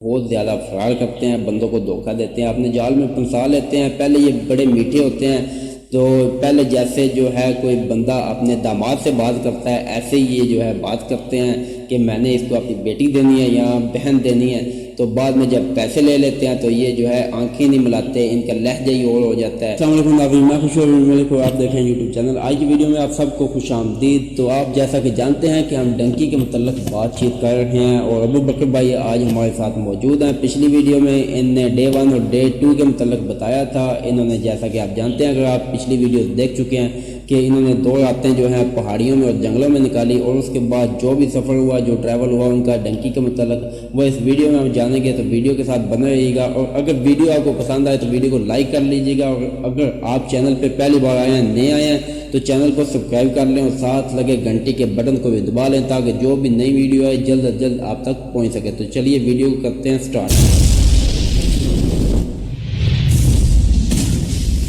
بہت زیادہ فرار کرتے ہیں، بندوں کو دھوکہ دیتے ہیں، اپنے جال میں پھنسا لیتے ہیں۔ پہلے یہ بڑے میٹھے ہوتے ہیں، تو پہلے جیسے جو ہے کوئی بندہ اپنے داماد سے بات کرتا ہے ایسے ہی یہ جو ہے بات کرتے ہیں کہ میں نے اس کو اپنی بیٹی دینی ہے یا بہن دینی ہے، تو بعد میں جب پیسے لے لیتے ہیں تو یہ جو ہے آنکھیں نہیں ملاتے، ان کا لہجہ ہی اور ہو جاتا ہے۔ السلام علیکم ناظرین، میں خوش ملک ہوں، آپ دیکھ رہے ہیں یوٹیوب چینل۔ آج کی ویڈیو میں آپ سب کو خوش آمدید۔ تو آپ جیسا کہ جانتے ہیں کہ ہم ڈنکی کے متعلق بات چیت کر رہے ہیں اور ابو بکر بھائی آج ہمارے ساتھ موجود ہیں۔ پچھلی ویڈیو میں ان نے ڈے 1 اور ڈے 2 کے متعلق بتایا تھا۔ انہوں نے جیسا کہ آپ جانتے ہیں، اگر آپ پچھلی ویڈیو دیکھ چکے ہیں، کہ انہوں نے 2 راتیں جو ہیں پہاڑیوں میں اور جنگلوں میں نکالی، اور اس کے بعد جو بھی سفر ہوا، جو ٹریول ہوا ان کا ڈنکی کے متعلق، وہ اس ویڈیو میں ہم جانیں گے۔ تو ویڈیو کے ساتھ بنے رہیے گا، اور اگر ویڈیو آپ کو پسند آئے تو ویڈیو کو لائک کر لیجیے گا، اور اگر آپ چینل پہ پہلی بار آئے ہیں، نئے آئے ہیں، تو چینل کو سبسکرائب کر لیں اور ساتھ لگے گھنٹی کے بٹن کو بھی دبا لیں تاکہ جو بھی نئی ویڈیو آئے جلد از جلد آپ تک پہنچ سکے۔ تو چلیے ویڈیو کو کرتے ہیں سٹارٹ۔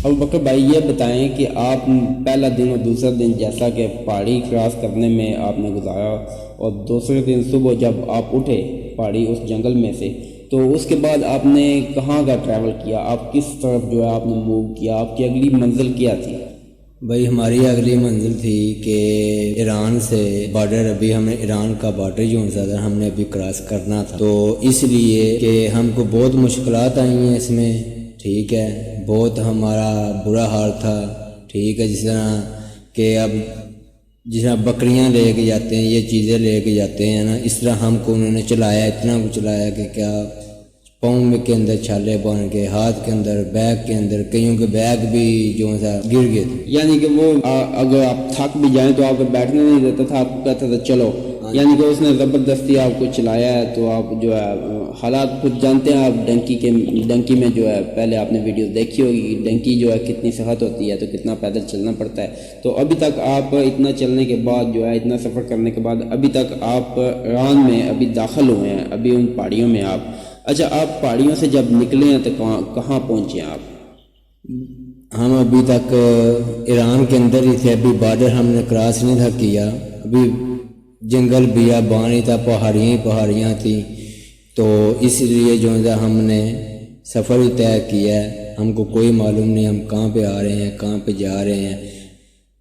ابو بکر بھائی یہ بتائیں کہ آپ پہلا دن اور دوسرا دن جیسا کہ پہاڑی کراس کرنے میں آپ نے گزارا، اور دوسرے دن صبح جب آپ اٹھے پہاڑی اس جنگل میں سے، تو اس کے بعد آپ نے کہاں کا ٹریول کیا، آپ کس طرف جو ہے آپ نے موو کیا، آپ کی اگلی منزل کیا تھی؟ بھائی ہماری اگلی منزل تھی کہ ایران سے بارڈر، ابھی ہمیں ایران کا بارڈر جو ہے ہم نے ابھی کراس کرنا تھا، تو اس لیے کہ ہم کو بہت مشکلات آئی ہیں اس میں، ٹھیک ہے، بہت ہمارا برا حال تھا، ٹھیک ہے، جس طرح کہ اب جس طرح بکریاں لے کے جاتے ہیں، یہ چیزیں لے کے جاتے ہیں نا، اس طرح ہم کو انہوں نے چلایا، اتنا کو چلایا کہ کیا پاؤں میں کے اندر چھالے بن کے، ہاتھ کے اندر، بیگ کے اندر، کئیوں کے بیگ بھی جو ہے گر گئے تھے۔ یعنی کہ وہ اگر آپ تھک بھی جائیں تو آپ کو بیٹھنے نہیں دیتا تھا، آپ کو کہتا تھا چلو، یعنی کہ اس نے زبردستی آپ کو چلایا ہے۔ تو آپ جو ہے حالات خود جانتے ہیں، آپ ڈنکی میں جو ہے پہلے آپ نے ویڈیو دیکھی ہوگی کہ ڈنکی جو ہے کتنی سخت ہوتی ہے، تو کتنا پیدل چلنا پڑتا ہے۔ تو ابھی تک آپ اتنا چلنے کے بعد جو ہے اتنا سفر کرنے کے بعد ابھی تک آپ ایران میں ابھی داخل ہوئے ہیں، ابھی ان پہاڑیوں میں آپ، اچھا آپ پہاڑیوں سے جب نکلے ہیں تو کہاں پہنچے ہیں آپ؟ ہم ابھی تک ایران کے اندر ہی تھے، ابھی بارڈر ہم نے کراس نہیں تھا کیا، ابھی جنگل بیابان ہی تھا، پہاڑیاں تھیں، تو اس لیے جو ہے ہم نے سفر ہی طے کیا ہے، ہم کو کوئی معلوم نہیں ہم کہاں پہ آ رہے ہیں، کہاں پہ جا رہے ہیں،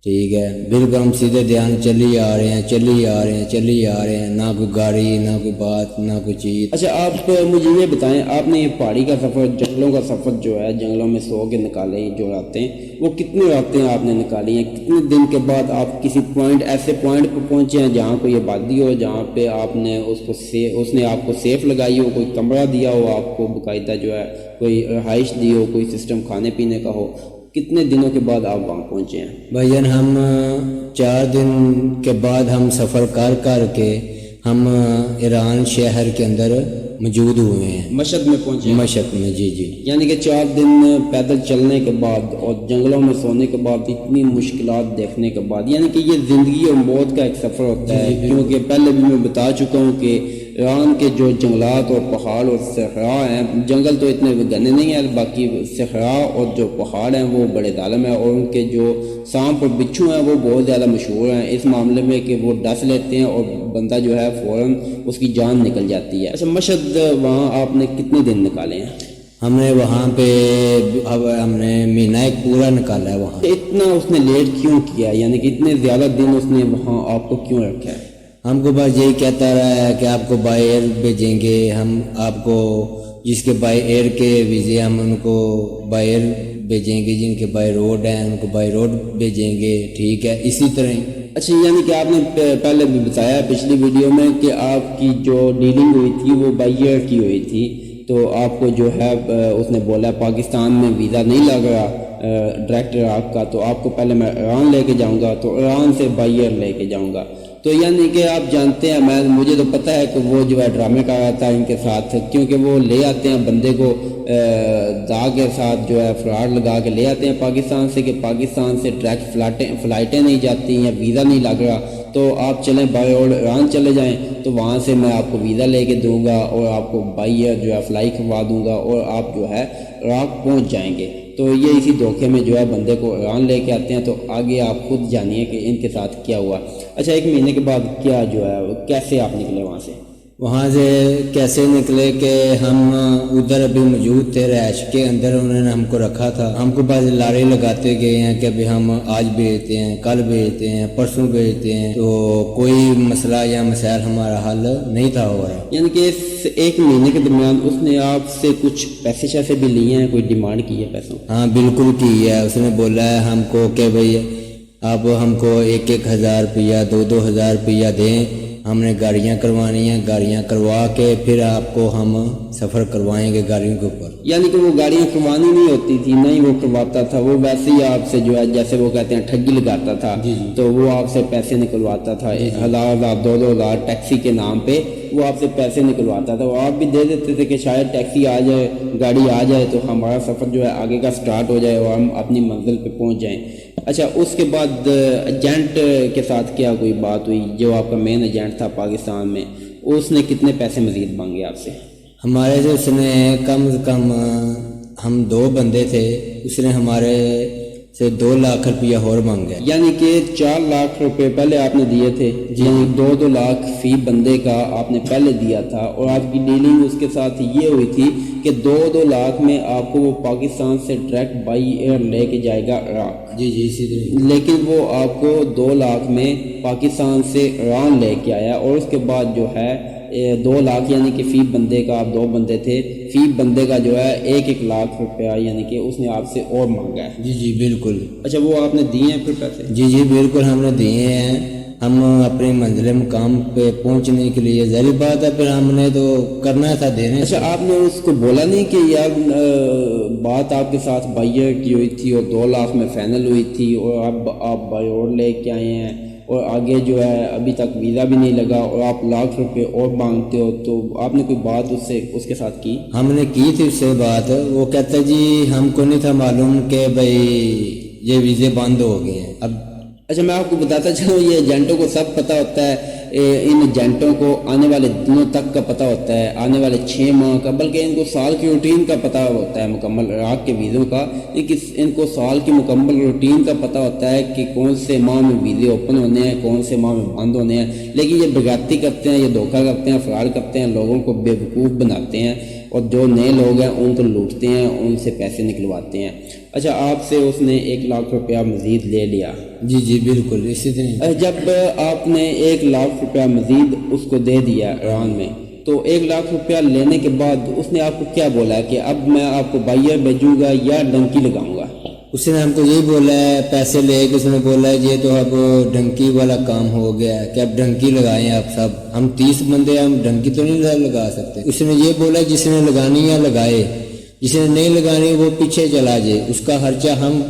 ٹھیک ہے، بالکل ہم سیدھے دھیان چلی آ رہے ہیں، نہ کوئی گاڑی، نہ کوئی بات، نہ کوئی چیز۔ اچھا آپ مجھے یہ بتائیں، آپ نے یہ پہاڑی کا سفر، جنگلوں کا سفر جو ہے، جنگلوں میں سو کے نکالے جو راتیں، وہ کتنی راتیں آپ نے نکالی ہیں؟ کتنے دن کے بعد آپ کسی ایسے پوائنٹ پہ پہنچے ہیں جہاں کوئی آبادی ہو، جہاں پہ آپ نے اس نے آپ کو سیف لگائی ہو، کوئی کمرہ دیا ہو آپ کو باقاعدہ، جو ہے کوئی رہائش دی ہو، کوئی سسٹم کھانے پینے کا ہو؟ کتنے دنوں کے بعد آپ وہاں پہنچے ہیں؟ بھائی ہم 4 دن کے بعد ہم سفر کر کے ہم ایران شہر کے اندر موجود ہوئے ہیں، مشہد میں پہنچے ہیں؟ مشہد میں، جی۔ یعنی کہ 4 دن پیدل چلنے کے بعد اور جنگلوں میں سونے کے بعد، اتنی مشکلات دیکھنے کے بعد، یعنی کہ یہ زندگی اور موت کا ایک سفر ہوتا ہے، کیونکہ پہلے بھی میں بتا چکا ہوں کہ ایران کے جو جنگلات اور پہاڑ اور صحرا ہیں، جنگل تو اتنے گھنے نہیں ہیں، باقی صحرا اور جو پہاڑ ہیں وہ بڑے ظالم ہیں، اور ان کے جو سانپ اور بچھو ہیں وہ بہت زیادہ مشہور ہیں اس معاملے میں کہ وہ ڈس لیتے ہیں اور بندہ جو ہے فوراً اس کی جان نکل جاتی ہے۔ اچھا مشہد، وہاں آپ نے کتنے دن نکالے ہیں؟ ہم نے وہاں پہ ہم نے مہینہ ایک پورا نکالا ہے وہاں۔ اتنا اس نے لیٹ کیوں کیا، یعنی کہ اتنے زیادہ دن اس نے وہاں آپ کو کیوں رکھا ہے؟ ہم کو بس یہی کہتا رہا ہے کہ آپ کو بائی ایئر بھیجیں گے، ہم آپ کو جس کے بائی ایئر کے ویزے ہم ان کو بائی ایئر بھیجیں گے، جن کے بائی روڈ ہیں ان کو بائی روڈ بھیجیں گے، ٹھیک ہے، اسی طرح ہی۔ اچھا یعنی کہ آپ نے پہلے بھی بتایا پچھلی ویڈیو میں کہ آپ کی جو ڈیلنگ ہوئی تھی وہ بائی ایئر کی ہوئی تھی، تو آپ کو جو ہے اس نے بولا پاکستان میں ویزا نہیں لگ رہا ڈائریکٹ عراق کا، تو آپ کو پہلے میں ایران لے کے جاؤں گا، تو ایران سے بائی ایئر لے کے جاؤں گا۔ تو یعنی کہ آپ جانتے ہیں، مجھے تو پتہ ہے کہ وہ جو ہے ڈرامے کر رہا تھا ان کے ساتھ، کیونکہ وہ لے آتے ہیں بندے کو دا کے ساتھ جو ہے فراڈ لگا کے لے آتے ہیں پاکستان سے، کہ پاکستان سے ڈائریکٹ فلائٹیں نہیں جاتی یا ویزا نہیں لگ رہا، تو آپ چلیں بائی روڈ ایران چلے جائیں، تو وہاں سے میں آپ کو ویزا لے کے دوں گا اور آپ کو بائی ایئر جو ہے فلائی کروا دوں گا اور آپ جو ہے عراق پہنچ جائیں گے۔ تو یہ اسی دھوکے میں جو ہے بندے کو ایران لے کے آتے ہیں، تو آگے آپ خود جانیے کہ ان کے ساتھ کیا ہوا۔ اچھا 1 مہینے کے بعد کیا جو ہے کیسے آپ نکلے وہاں سے؟ وہاں سے کیسے نکلے کہ ہم ادھر ابھی موجود تھے رہائش کے اندر، انہوں نے ہم کو رکھا تھا، ہم کو بعض لارے لگاتے گئے ہیں کہ ابھی ہم آج بھیجتے ہیں، کل بھیجتے ہیں، پرسوں بھیجتے ہیں، تو کوئی مسئلہ یا مسائل ہمارا حل نہیں تھا ہو رہا۔ یعنی کہ اس ایک مہینے کے درمیان اس نے آپ سے کچھ پیسے شیسے بھی لیے ہیں، کوئی ڈیمانڈ کی ہے پیسوں؟ ہاں بالکل کی ہے، اس نے بولا ہے ہم کو کہ بھئی اب ہم کو 1,000 روپیہ 2,000 روپیہ دیں، ہم نے گاڑیاں کروانی ہیں، گاڑیاں کروا کے پھر آپ کو ہم سفر کروائیں گے گاڑیوں کے اوپر۔ یعنی کہ وہ گاڑیاں کروانی نہیں ہوتی تھی، نہیں وہ کرواتا تھا، وہ ویسے ہی آپ سے جو ہے جیسے وہ کہتے ہیں ٹھگی لگاتا تھا، تو وہ آپ سے پیسے نکلواتا تھا، 1,000 2,000 ٹیکسی کے نام پہ وہ آپ سے پیسے نکلواتا تھا، وہ آپ بھی دے دیتے تھے کہ شاید ٹیکسی آ جائے، گاڑی آ جائے تو ہمارا سفر جو ہے آگے کا سٹارٹ ہو جائے اور ہم اپنی منزل پہ پہنچ جائیں۔ اچھا، اس کے بعد ایجنٹ کے ساتھ کیا کوئی بات ہوئی؟ جو آپ کا مین ایجنٹ تھا پاکستان میں، اس نے کتنے پیسے مزید مانگے آپ سے؟ ہمارے سے اس نے کم از کم، ہم 2 بندے تھے، اس نے ہمارے سے 2 لاکھ روپیہ اور مانگا، یعنی کہ 4 لاکھ روپے پہلے آپ نے دیے تھے، یعنی 2 لاکھ فی بندے کا آپ نے پہلے دیا تھا، اور آپ کی ڈیلنگ اس کے ساتھ یہ ہوئی تھی کہ 2 لاکھ میں آپ کو وہ پاکستان سے ڈائریکٹ بائی ایئر لے کے جائے گا عراق۔ جی اسی طرح، لیکن وہ آپ کو 2 لاکھ میں پاکستان سے ایران لے کے آیا، اور اس کے بعد جو ہے 2 لاکھ یعنی کہ فی بندے کا، آپ 2 بندے تھے، فی بندے کا جو ہے 1 لاکھ روپیہ یعنی کہ اس نے آپ سے اور مانگا ہے۔ جی بالکل۔ اچھا، وہ آپ نے دیے ہیں پھر پیسے؟ جی بالکل ہم نے دیے ہیں، ہم اپنے منزل مقام پہ پہنچنے کے لیے ظاہر بات ہے پھر ہم نے تو کرنا تھا دینے۔ اچھا، آپ نے اس کو بولا نہیں کہ یار بات آپ کے ساتھ بائیر کی ہوئی تھی اور 2 لاکھ میں فائنل ہوئی تھی، اور اب آپ بائی اور لے کے آئے ہیں، اور آگے جو ہے ابھی تک ویزا بھی نہیں لگا اور آپ لاکھ روپے اور مانگتے ہو، تو آپ نے کوئی بات اس کے ساتھ کی؟ ہم نے کی تھی اس سے بات، وہ کہتا جی ہم کو نہیں تھا معلوم کہ بھئی یہ ویزے بند ہو گئے ہیں اب۔ اچھا، میں آپ کو بتاتا چلوں، یہ ایجنٹوں کو سب پتہ ہوتا ہے، ان ایجنٹوں کو آنے والے دنوں تک کا پتہ ہوتا ہے، آنے والے 6 ماہ کا، بلکہ ان کو سال کی روٹین کا پتہ ہوتا ہے مکمل، عراق کے ویزوں کا، ان کو سال کی مکمل روٹین کا پتہ ہوتا ہے کہ کون سے ماہ میں ویزے اوپن ہونے ہیں، کون سے ماہ میں بند ہونے ہیں، لیکن یہ بغیرتی کرتے ہیں، یہ دھوکہ کرتے ہیں، فراڈ کرتے ہیں، لوگوں کو بے وقوف بناتے ہیں، اور جو نئے لوگ ہیں ان کو لوٹتے ہیں، ان سے پیسے نکلواتے ہیں۔ اچھا، آپ سے اس نے 1 لاکھ روپیہ مزید لے لیا؟ جی بالکل اسی طرح۔ جب آپ نے 1 لاکھ روپیہ مزید اس کو دے دیا ایران میں، تو 1 لاکھ روپیہ لینے کے بعد اس نے آپ کو کیا بولا کہ اب میں آپ کو بائیر بھیجوں گا یا ڈنکی لگاؤں گا؟ اس نے ہم کو یہی بولا ہے، پیسے لے کے اس نے بولا ہے یہ تو اب ڈنکی والا کام ہو گیا ہے کہ اب ڈنکی لگائیں آپ سب، ہم 30 بندے، ہم ڈنکی تو نہیں لگا سکتے۔ اس نے یہ بولا جس نے لگانی ہے لگائے، جس نے نہیں لگانی وہ پیچھے چلا جائے، اس کا خرچہ ہم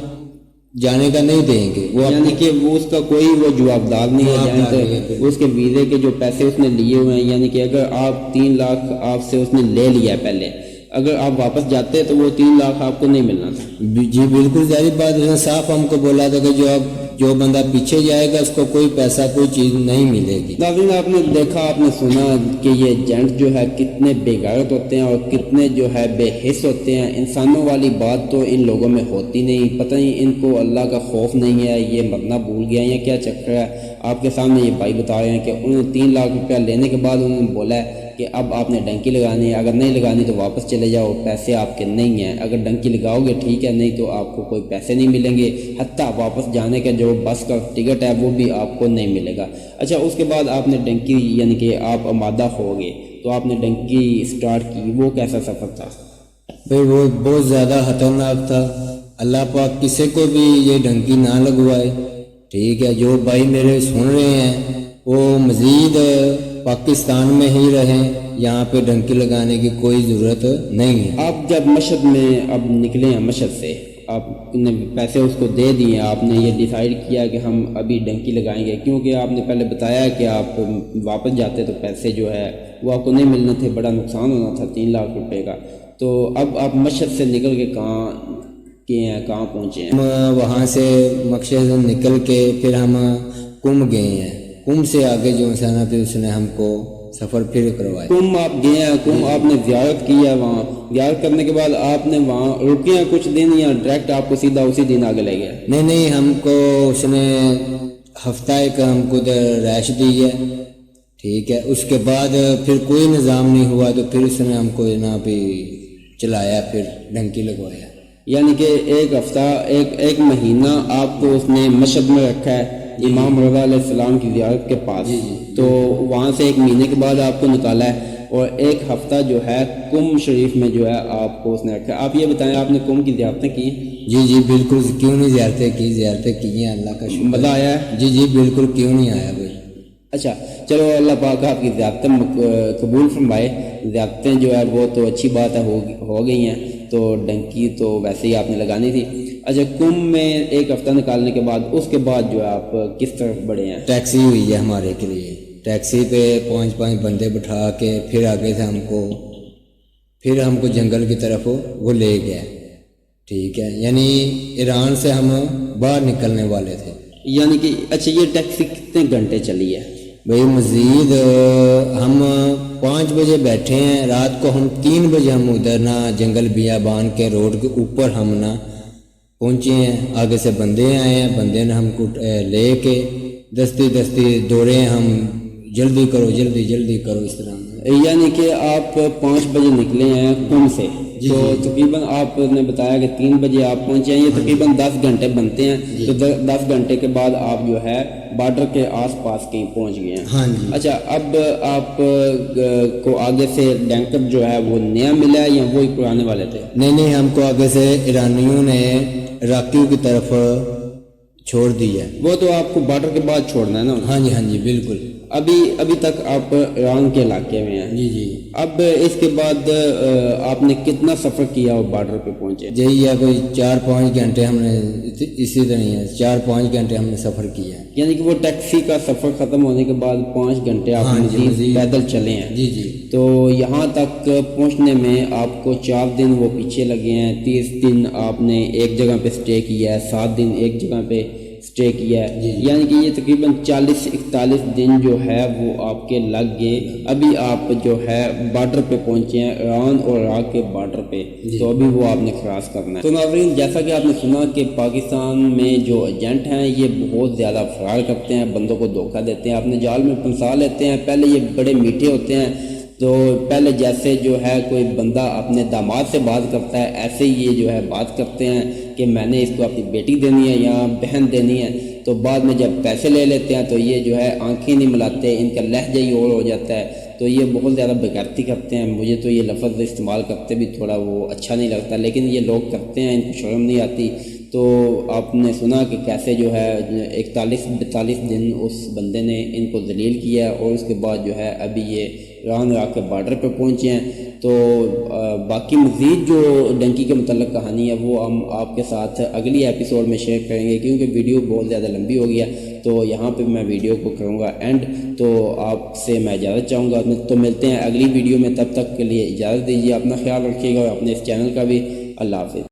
جانے کا نہیں دیں گے، وہ یعنی کہ وہ اس کا کوئی وہ جوابدار نہیں ہے، اس کے ویزے کے جو پیسے اس نے لیے ہوئے ہیں، یعنی کہ اگر آپ 3 لاکھ آپ سے اس نے لے لیا پہلے، اگر آپ واپس جاتے تو وہ 3 لاکھ آپ کو نہیں ملنا تھا۔ جی بالکل ظاہر بات، اس نے صاف ہم کو بولا تھا کہ جو بندہ پیچھے جائے گا اس کو کوئی پیسہ کوئی چیز نہیں ملے گی۔ ناظرین، آپ نے دیکھا، آپ نے سنا کہ یہ ایجنٹ جو ہے کتنے بے غیرت ہوتے ہیں اور کتنے جو ہے بے حس ہوتے ہیں، انسانوں والی بات تو ان لوگوں میں ہوتی نہیں، پتہ نہیں ان کو اللہ کا خوف نہیں ہے، یہ مرنا بھول گیا یا کیا چکر ہے۔ آپ کے سامنے یہ بھائی بتا رہے ہیں کہ انہوں نے 3 لاکھ روپیہ لینے کے بعد انہوں نے بولا ہے کہ اب آپ نے ڈنکی لگانی ہے، اگر نہیں لگانی تو واپس چلے جاؤ، پیسے آپ کے نہیں ہیں، اگر ڈنکی لگاؤ گے ٹھیک ہے، نہیں تو آپ کو کوئی پیسے نہیں ملیں گے، حتیٰ واپس جانے کا جو بس کا ٹکٹ ہے وہ بھی آپ کو نہیں ملے گا۔ اچھا، اس کے بعد آپ نے ڈنکی یعنی کہ آپ آمادہ ہو گئے تو آپ نے ڈنکی سٹارٹ کی، وہ کیسا سفر تھا؟ بھئی وہ بہت زیادہ خطرناک تھا، اللہ پاک کسی کو بھی یہ ڈنکی نہ لگوائے، ٹھیک ہے۔ جو بھائی میرے سن رہے ہیں وہ مزید پاکستان میں ہی رہیں، یہاں پہ ڈنکی لگانے کی کوئی ضرورت نہیں ہے۔ آپ جب مشہد میں اب نکلے ہیں، مشہد سے آپ نے پیسے اس کو دے دیے، آپ نے یہ ڈیسائیڈ کیا کہ ہم ابھی ڈنکی لگائیں گے، کیونکہ آپ نے پہلے بتایا کہ آپ واپس جاتے تو پیسے جو ہے وہ آپ کو نہیں ملنے تھے، بڑا نقصان ہونا تھا 3 لاکھ روپے کا۔ تو اب آپ مشہد سے نکل کے کہاں پہنچے ہیں؟ ہم وہاں سے مقصد سے نکل کے پھر ہم کم گئے ہیں، کم سے آگے جو ہے نا پھر اس نے ہم کو سفر پھر کروایا۔ کم آپ گئے ہیں، کم آپ نے زیارت کی ہے، وہاں زیارت کرنے کے بعد آپ نے وہاں رکے ہیں کچھ دن یا ڈائریکٹ آپ کو سیدھا اسی دن آگے لے گیا؟ نہیں، ہم کو اس نے ہفتہ ایک ہم کو رہائش دی ہے، ٹھیک ہے. اس کے بعد پھر کوئی نظام نہیں ہوا تو پھر اس نے ہم کو نا بھی چلایا، پھر ڈنکی لگوایا. یعنی کہ ایک ہفتہ ایک مہینہ آپ کو اس نے مشہد میں رکھا ہے امام رضا علیہ السلام کی زیارت کے پاس. تو وہاں سے 1 مہینے کے بعد آپ کو نکالا ہے اور 1 ہفتہ جو ہے کم شریف میں جو ہے آپ کو اس نے رکھا ہے. آپ یہ بتائیں آپ نے کم کی زیارتیں کی ہیں؟ جی بالکل، کیوں نہیں زیارتیں کی ہیں، اللہ کا شکر. مزہ آیا ہے؟ جی بالکل، کیوں نہیں آیا بھائی. اچھا چلو، اللہ پاک آپ کی زیارتیں قبول فرمائے. زیارتیں جو ہے وہ تو اچھی بات ہے، ہو گئی ہیں. تو ڈنکی تو ویسے ہی آپ نے لگانی تھی. اچھا، کم میں 1 ہفتہ نکالنے کے بعد اس کے بعد جو ہے آپ کس طرف بڑھے ہیں؟ ٹیکسی ہوئی ہے ہمارے کے لیے. ٹیکسی پہ 5 بندے بٹھا کے پھر آگے سے ہم کو جنگل کی طرف وہ لے گیا. ٹھیک ہے، یعنی ایران سے ہم باہر نکلنے والے تھے. یعنی کہ اچھا، یہ ٹیکسی کتنے گھنٹے چلی ہے بھئی؟ مزید ہم 5 بجے بیٹھے ہیں، رات کو ہم 3 بجے ہم ادھر نا جنگل بیابان کے روڈ کے اوپر ہم نا پہنچے ہیں. آگے سے بندے آئے ہیں، بندے نے ہم کو لے کے دستی دوڑے ہیں ہم، جلدی کرو اس طرح. یعنی کہ آپ 5 بجے نکلے ہیں کم سے، تو تقریباً آپ نے بتایا کہ 3 بجے آپ پہنچے ہیں. یہ تقریباً 10 گھنٹے بنتے ہیں. تو 10 گھنٹے کے بعد آپ جو ہے بارڈر کے آس پاس کہیں پہنچ گئے ہیں. ہاں جی. اچھا، اب آپ کو آگے سے ٹینکر جو ہے وہ نیا ملا ہے یا وہی پرانے والے تھے؟ نہیں، ہم کو آگے سے ایرانیوں نے عراقیوں کی طرف چھوڑ دیا. وہ تو آپ کو بارڈر کے بعد چھوڑنا ہے نا؟ ہاں جی بالکل. ابھی تک آپ ایران کے علاقے میں ہیں. جی. اب اس کے بعد آپ نے کتنا سفر کیا اور بارڈر پہ پہنچے؟ یہی ہے کوئی 4-5 گھنٹے ہم نے اسی طرح ہے 4-5 گھنٹے ہم نے سفر کیا. یعنی کہ وہ ٹیکسی کا سفر ختم ہونے کے بعد 5 گھنٹے آپ مزید پیدل چلے ہیں. جی. تو یہاں تک پہنچنے میں آپ کو 4 دن وہ پیچھے لگے ہیں. 30 دن آپ نے ایک جگہ پہ سٹے کیا ہے، 7 دن ایک جگہ پہ سٹے کیا ہے. یعنی کہ یہ تقریباً 40-41 دن جو ہے وہ آپ کے لگ گئے. ابھی آپ جو ہے بارڈر پہ پہنچے ہیں، ایران اور عراق کے بارڈر پہ. تو ابھی وہ آپ نے کراس کرنا ہے. تو ناظرین، جیسا کہ آپ نے سنا کہ پاکستان میں جو ایجنٹ ہیں یہ بہت زیادہ فرار کرتے ہیں، بندوں کو دھوکہ دیتے ہیں، اپنے جال میں پھنسا لیتے ہیں. پہلے یہ بڑے میٹھے ہوتے ہیں، تو پہلے جیسے جو ہے کوئی بندہ اپنے داماد سے بات کرتا ہے ایسے ہی یہ جو ہے بات کرتے ہیں کہ میں نے اس کو اپنی بیٹی دینی ہے یا بہن دینی ہے. تو بعد میں جب پیسے لے لیتے ہیں تو یہ جو ہے آنکھیں نہیں ملاتے، ان کا لہجہ ہی اور ہو جاتا ہے. تو یہ بہت زیادہ بغیرتی کرتے ہیں. مجھے تو یہ لفظ استعمال کرتے بھی تھوڑا وہ اچھا نہیں لگتا، لیکن یہ لوگ کرتے ہیں، ان کو شرم نہیں آتی. تو آپ نے سنا کہ کیسے جو ہے 41-42 دن اس بندے نے ان کو ذلیل کیا اور اس کے بعد جو ہے ابھی یہ ایران عراق کے بارڈر پہ پہنچے ہیں. تو باقی مزید جو ڈنکی کے متعلق کہانی ہے وہ ہم آپ کے ساتھ اگلی ایپیسوڈ میں شیئر کریں گے، کیونکہ ویڈیو بہت زیادہ لمبی ہو گیا. تو یہاں پہ میں ویڈیو کو کروں گا اینڈ. تو آپ سے میں اجازت چاہوں گا. تو ملتے ہیں اگلی ویڈیو میں، تب تک کے لیے اجازت دیجیے. اپنا خیال رکھیے گا اور اپنے اس چینل کا بھی. اللہ حافظ.